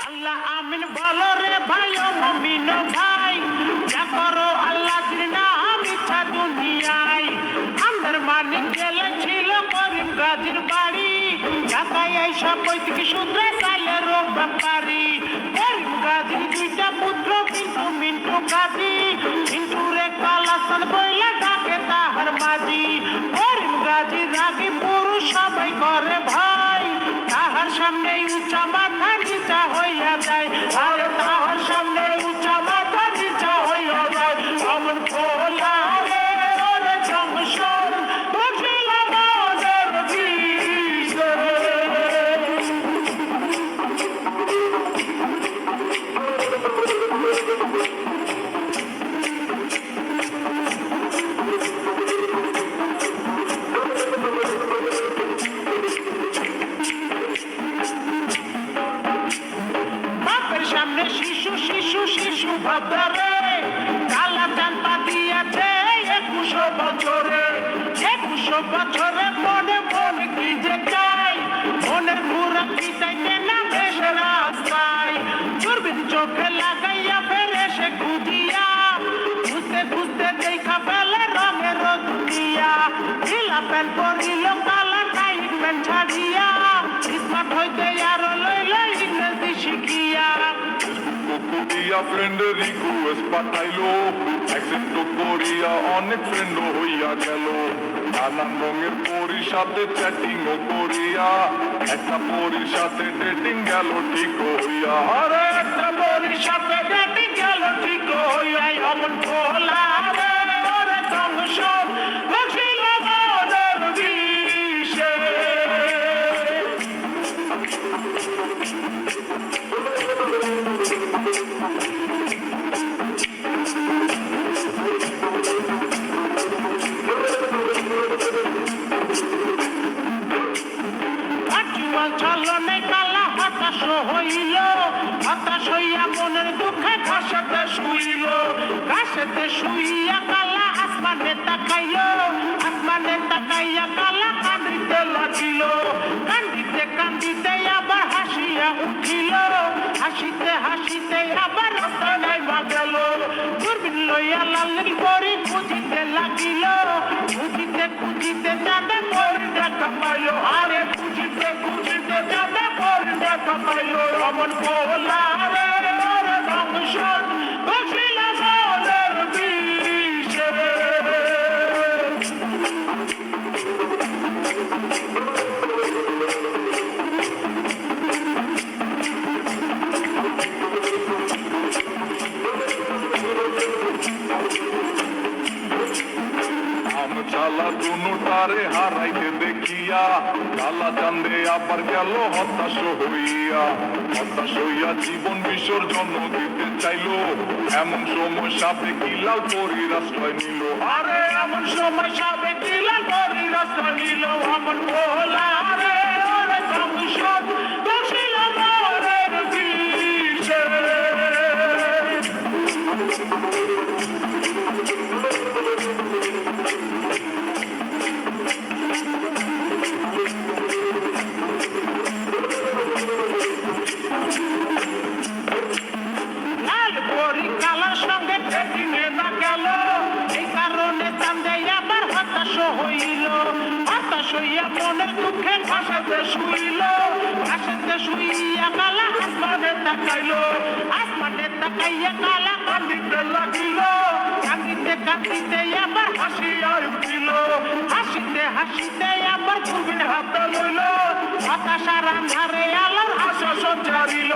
আল্লাহ আমিন বলো রে ভাই ও মুমিন ভাই, যা করো আল্লাহর নাম ইচ্ছা দুনিয়ায়। আমার মানিক গেলে ছিল করিম গাজীর বাড়ি, ঢাকায় এসা পৈতৃক সূত্রে চাইলের ব্যাপারি। করিম গাজীর দুইটা পুত্র কিন্তু মিন্টু গাজী, মিন্টু রে কালাসান বইলে ডাকে তাহার মাঝি। করিম গাজীর রাগী পুরুষ সবাই করে ভয়, তাহার সামনে উঁচা মাথা নিচা হইয়া যায়। আর তাহার সামনে উঁচা মাথা নিচা হইয়া যায়। অমন খোলা রে ওরে জংশন বুঝিলাম ওদের বিষয়। সামনে শিশু শিশু শিশু ভাবরে কালা চাম্পা দিয়েছে 21 বছরে। 21 বছরে মনে মনে কি যে চাই, মনের ঘুরা পিটাইতে না বেশ রাস্তায়। দূরবীন চোখে লাগাইয়া ফেলে সে খুঁজিয়া, খুঁজতে খুঁজতে দেখা ফেলে রঙের দুনিয়া। ঢিলা প্যান্ট পরিল কালা টাইট প্যান্ট ছাড়িয়া, স্মার্ট হইতে আরো লইল ইংরেজি শিখিয়া। কোরিয়া ফ্রেন্ডের রিকোয়েস্ট পাঠাইলো, অ্যাকসেপ্ট করিয়া অনেক ফ্রেন্ড হইয়া গেল। নানান রঙের পরির সাথে চ্যাটিং ও করিয়া, একটা পরির সাথে ডেটিং গেল ঠিক হইয়া। আরে একটা পরির সাথে ডেটিং গেল ঠিক হইয়া। অমন খোলা রে ওরে জংশন বুঝিলাম ওদের বিষয়। চলনে কালা হতাশ হইল, হতাশ হইয়া মনের দুঃখে ঘাসেতে শুইল। ঘাসেতে শুইয়া কালা আসমানে তাকাইল, আসমানে তাকাইয়া কালা কান্দিতে লাগিল। কান্দিতে কান্দিতে আবার হাসিয়া উঠিল, হাসিতে হাসিতে আবার রাস্তায় গেল। দূরবীন লইয়া লাল পরি খুঁজিতে লাগিল, খুঁজিতে খুঁজিতে যাবে পরি দেখা পাইল। আরে খুঁজিতে খুঁজিতে যাবে পরি দেখা পাইল। অমন খোলা রে ওরে জংশন বুঝিলাম ওদের বিষয়। চালা দুটারে হারাইতে দেখিয়া, কালা চান্দে আবার গেল হতাশ হইয়া। হতাশ হইয়া জীবন বিসর্জন দিতে চাইলো, এমন সময় সাথে কিলাল পরির আশ্রয় নিল। আরে এমন সময় সাথে কিলাল পরির আশ্রয় নিল। অমন খোলা রে ওরে জংশন বুঝিলাম ওদের বিষয়। লাল পরি কালার সঙ্গে ডেটিংয়ে না গেল, এই কারণে চান্দে আবার হতাশ হইল। হতাশ হইয়া মনের দুঃখে ঘাসেতে শুইল, ঘাসেতে শুইয়া কালা আসমানে তাকাইল। আসমানে তাকাইয়া কালা কান্দিতে লাগিল, কান্দিতে কান্দিতে আবার হাসিয়া উঠিল। হাসিতে হাসিতে আবার দূরবীন হাতে লইল, হতাশার আন্ধারে আলোর আশা সঞ্চারিল।